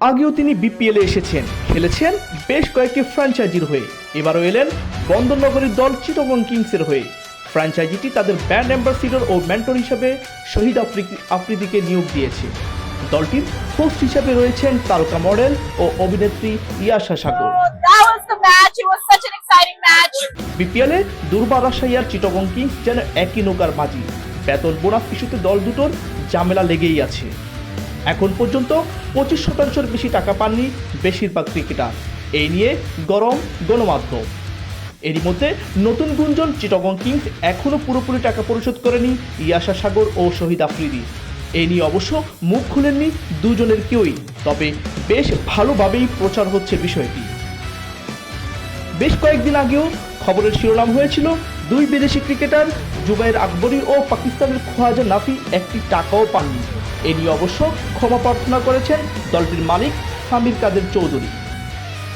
আগেও তিনি বিপিএলে এসেছেন, খেলেছেন বেশ কয়েকটি ফ্র্যাঞ্চাইজির হয়ে। এবারও এলেন বন্দরনগরীর দল চিটাগং কিংসের হয়ে। ফ্র্যাঞ্চাইজিটি তাদের ব্র্যান্ড অ্যাম্বাসিডর ও মেন্টর হিসেবে শহীদ আফ্রিদিকে নিয়োগ দিয়েছে। দলটির হোস্ট হিসেবে রয়েছেন তারকা মডেল ও অভিনেত্রী ইয়াশা সাগর। বিপিএলে দুর্বার রাজশাহী আর চিটাগং কিংস যেন একই নৌকার মাঝি। বেতন বোনাস ইস্যুতে দল দুটোর ঝামেলা লেগেই আছে। এখন পর্যন্ত 25% বেশি টাকা পাননি বেশিরভাগ ক্রিকেটার। এই নিয়ে গরম গণমাধ্যম। এরই মধ্যে নতুন গুঞ্জন, চিটাগং কিংস এখনও পুরোপুরি টাকা পরিশোধ করেনি ইয়াশা সাগর ও শহীদ আফ্রিদি। এই নিয়ে অবশ্য মুখ খুলেননি দুজনের কেউই, তবে বেশ ভালোভাবেই প্রচার হচ্ছে বিষয়টি। বেশ কয়েকদিন আগেও খবরের শিরোনাম হয়েছিল দুই বিদেশি ক্রিকেটার জুবায়ের আকবরী ও পাকিস্তানের খোয়াজা নাফি একটি টাকাও পাননি। এ নিয়ে অবশ্য ক্ষমা প্রার্থনা করেছেন দলটির মালিক সামির কাদের চৌধুরী।